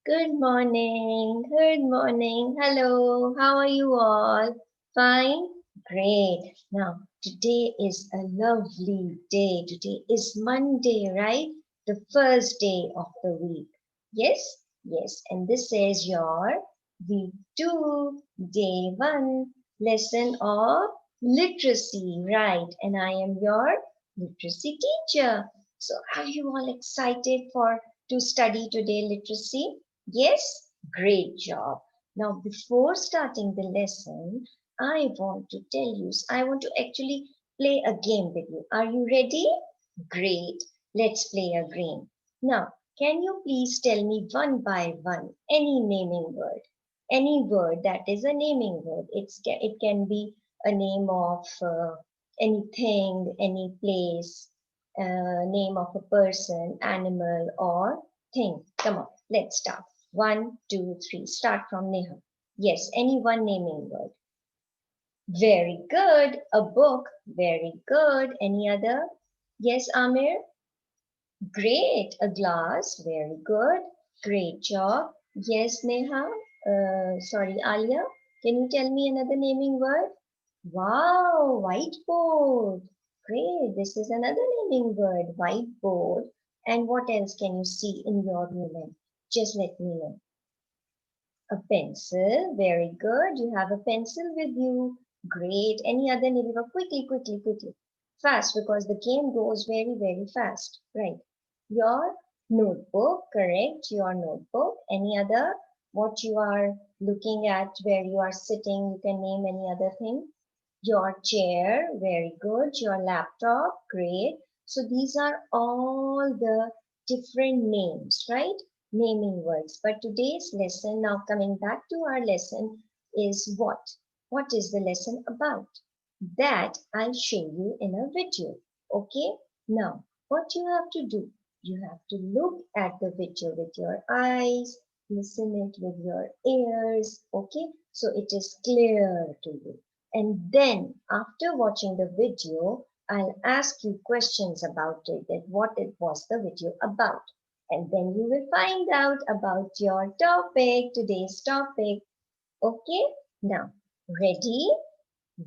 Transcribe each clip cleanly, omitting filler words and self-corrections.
Good morning. Good morning. Hello. How are you all? Fine? Great. Now, today is a lovely day. Today is Monday, right? The first day of the week. Yes? Yes. And this is your week 2, day 1 lesson of literacy, right? And I am your literacy teacher. So, are you all excited for to study today literacy? Yes, great job. Now, before starting the lesson, I want to tell you, I want to actually play a game with you. Are you ready? Great. Let's play a game. Now, can you please tell me one by one any naming word? Any word that is a naming word. It can be a name of anything, any place, name of a person, animal, or thing. Come on, let's start. One, two, three. Start from Neha. Yes, any one naming word. Very good. A book. Very good. Any other? Yes, Amir? Great. A glass. Very good. Great job. Yes, Neha? Sorry, Alia. Can you tell me another naming word? Wow, whiteboard. Great. This is another naming word, whiteboard. And what else can you see in your room? Just let me know. A pencil. Very good. You have a pencil with you. Great. Any other name? Quickly, quickly, quickly. Fast because the game goes very, very fast. Right. Your notebook. Correct. Your notebook. Any other? What you are looking at, where you are sitting. You can name any other thing. Your chair. Very good. Your laptop. Great. So these are all the different names, right? Naming words. But today's lesson, now coming back to our lesson, is what? What is the lesson about? That I'll show you in a video. Okay? Now, what you have to do? You have to look at the video with your eyes, listen it with your ears. Okay? So it is clear to you. And then after watching the video, I'll ask you questions about it, that what it was the video about. And then you will find out about your topic, today's topic. Okay? Now, ready?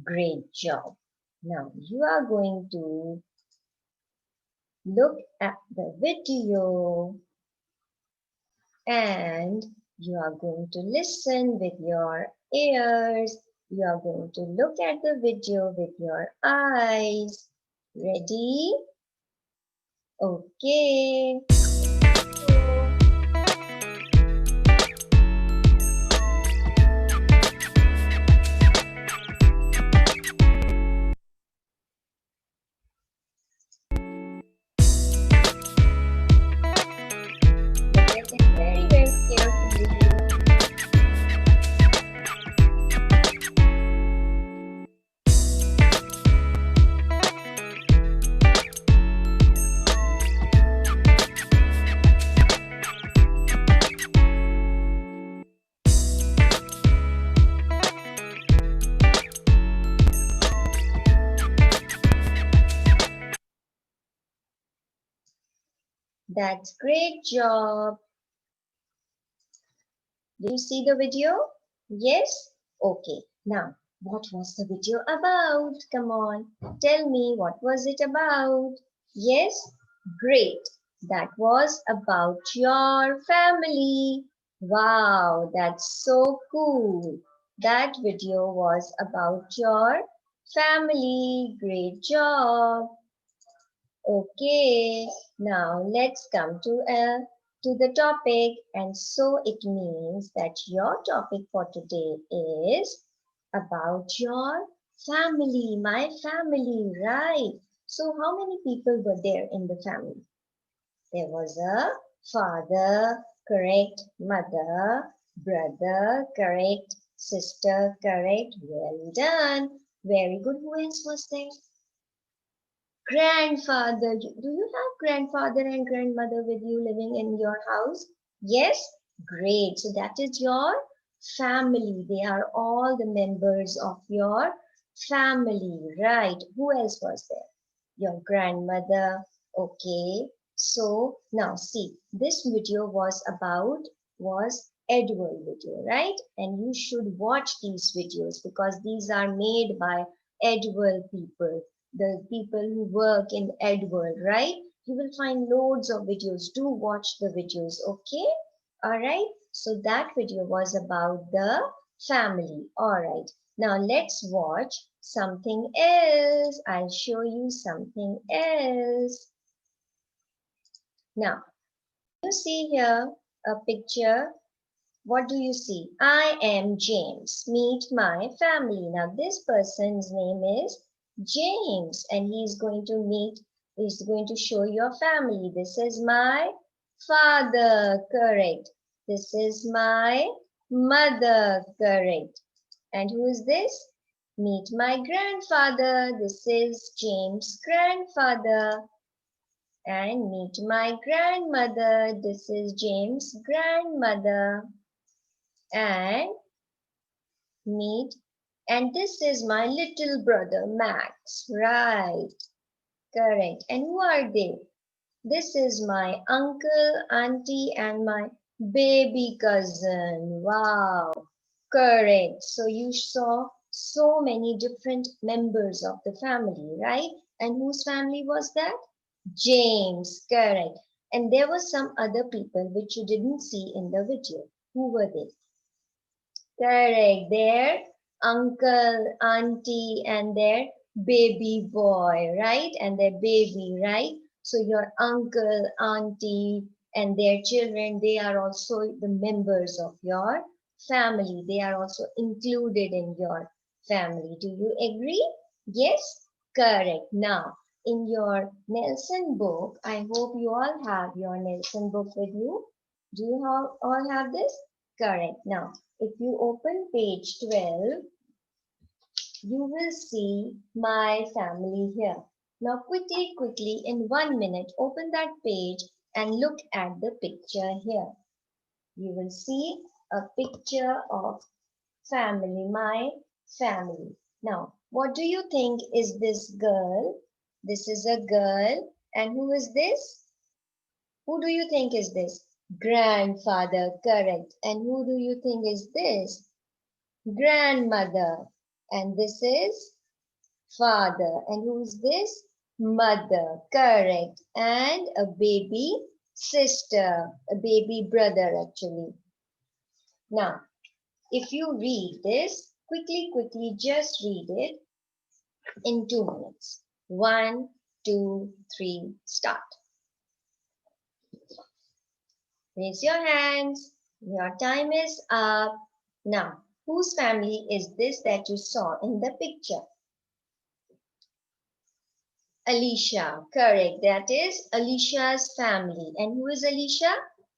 Great job. Now, you are going to look at the video and you are going to listen with your ears. You are going to look at the video with your eyes. Ready? Okay. Look at it very, very carefully. That's great job. Did you see the video? Yes? Okay. Now, what was the video about? Come on, tell me what was it about? Yes? Great. That was about your family. Wow, that's so cool. That video was about your family. Great job. Okay, now let's come to the topic. And so it means that your topic for today is about your family, my family, right? So how many people were there in the family? There was a father, correct, mother, brother, correct, sister, correct. Well done. Very good. Who else was there? Grandfather. Do you have grandfather and grandmother with you living in your house? Yes? Great. So that is your family. They are all the members of your family, right? Who else was there? Your grandmother. Okay. So now see, this video was about was Edward video, right? And you should watch these videos because these are made by Edward people, the people who work in Edward, right? You will find loads of videos. Do watch the videos, okay? All right. So that video was about the family. All right. Now let's watch something else. I'll show you something else. Now, you see here a picture. What do you see? I am James. Meet my family. Now, this person's name is James, and he's going to show your family. This is my father, correct. This is my mother, correct. And who is this? Meet my grandfather. This is James' grandfather. And meet my grandmother. This is James' grandmother. And meet, and this is my little brother Max, right? Correct. And who are they? This is my uncle, auntie, and my baby cousin. Wow, correct. So you saw so many different members of the family, right? And whose family was that? James, correct. And there were some other people which you didn't see in the video. Who were they? Correct. Their uncle, auntie, and their baby boy, right? And their baby, right? So your uncle, auntie, and their children, they are also the members of your family. They are also included in your family. Do you agree? Yes? Correct. Now, in your Nelson book, I hope you all have your Nelson book with you. Do you all have this? Correct. Now, if you open page 12, you will see my family here. Now quickly, in 1 minute, open that page and look at the picture here. You will see a picture of family, my family. Now, what do you think is this girl? This is a girl. And who is this? Who do you think is this? Grandfather, correct. And who do you think is this? Grandmother. And this is father. And who's this? Mother. Correct. And a baby sister, a baby brother actually. Now, if you read this, quickly, just read it in 2 minutes. 1, 2, 3, start. Raise your hands. Your time is up. Now, whose family is this that you saw in the picture? Alicia, correct. That is Alicia's family. And who is Alicia?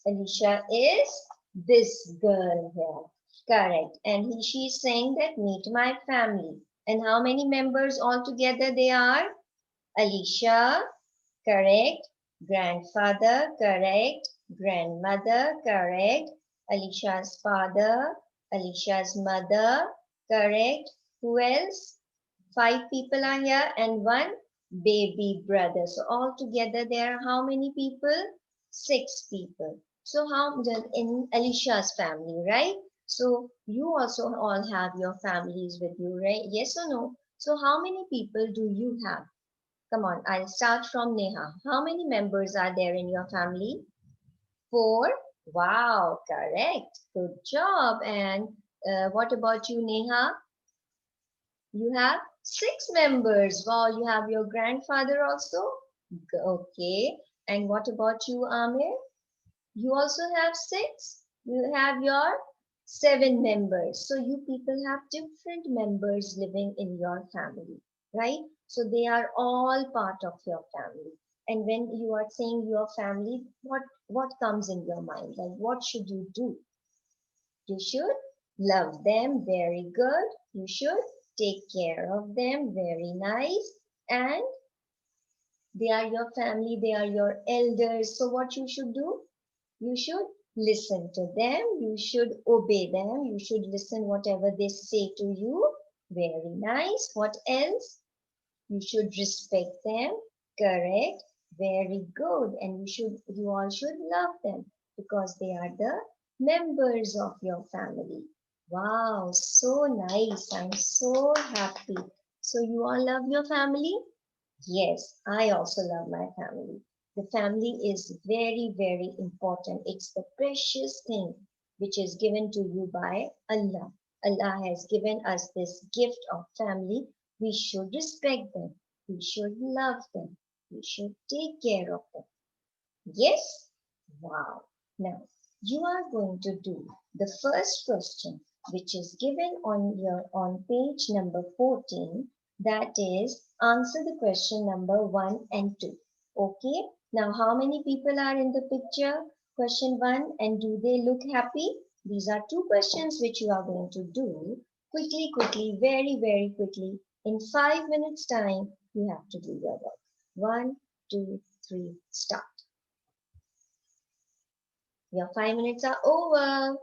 Alicia is this girl here. Correct. And she's saying that meet my family. And how many members altogether they are? Alicia, correct. Grandfather, correct. Grandmother, correct. Alicia's father, Alicia's mother, correct. Who else? 5 people are here and 1 baby brother. So altogether there are how many people? 6 people. So how in Alicia's family, right? So you also all have your families with you, right? Yes or no? So how many people do you have? Come on, I'll start from Neha. How many members are there in your family? 4. Wow, correct. Good job. And what about you, Neha? You have 6 members. Wow, you have your grandfather also? Okay. And what about you, Amir? You also have 6? You have your 7 members. So you people have different members living in your family, right? So they are all part of your family. And when you are saying your family, what comes in your mind? Like what should you do? You should love them, very good. You should take care of them, very nice. And they are your family, they are your elders. So what you should do? You should listen to them, you should obey them, you should listen whatever they say to you. Very nice. What else? You should respect them. Correct. Very good. And you all should love them because they are the members of your family. Wow, so nice. I'm so happy. So you all love your family? Yes, I also love my family. The family is very, very important. It's the precious thing which is given to you by Allah. Allah has given us this gift of family. We should respect them. We should love them. We should take care of them. Yes? Wow. Now, you are going to do the first question, which is given on page number 14. That is, answer the question number 1 and 2. Okay? Now, how many people are in the picture? Question 1, and do they look happy? These are two questions which you are going to do quickly, very, very quickly. In 5 minutes time, you have to do your work. 1, 2, 3, start. Your 5 minutes are over.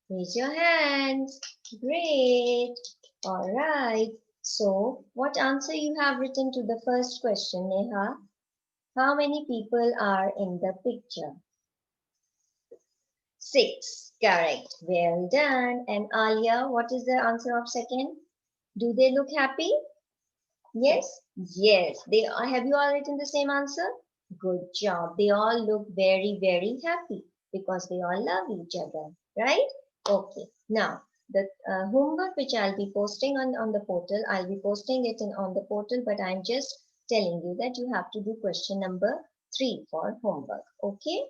Raise your hands. Great. All right. So, what answer you have written to the first question, Neha? How many people are in the picture? 6. Correct. Well done. And Alia, what is the answer of second? Do they look happy? Yes? Yes. Have you all written the same answer? Good job. They all look very, very happy because they all love each other, right? Okay. Now, the homework which I'll be posting on the portal, I'll be posting it on the portal, but I'm just telling you that you have to do question number 3 for homework. Okay?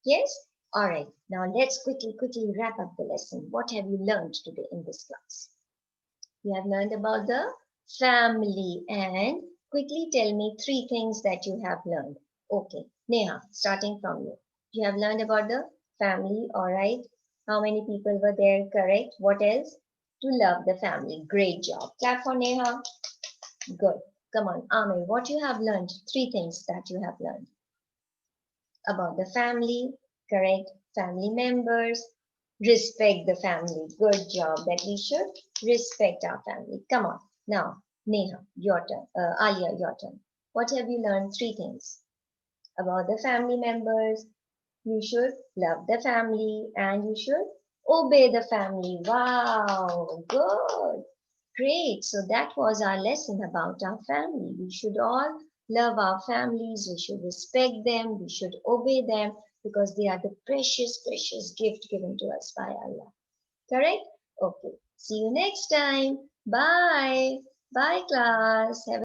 Yes? All right. Now, let's quickly wrap up the lesson. What have you learned today in this class? You have learned about the family, and quickly tell me 3 things that you have learned. Okay, Neha, starting from you. You have learned about the family, all right. How many people were there? Correct. What else? To love the family. Great job. Clap for Neha. Good. Come on, Amir, what you have learned? 3 things that you have learned about the family. Correct. Family members. Respect the family. Good job that we should respect our family. Come on. Now, Neha, your turn. Alia, your turn. What have you learned? 3 things about the family members. You should love the family and you should obey the family. Wow, good. Great. So that was our lesson about our family. We should all love our families. We should respect them. We should obey them because they are the precious, precious gift given to us by Allah. Correct? Okay. See you next time. Bye. Bye, class. Have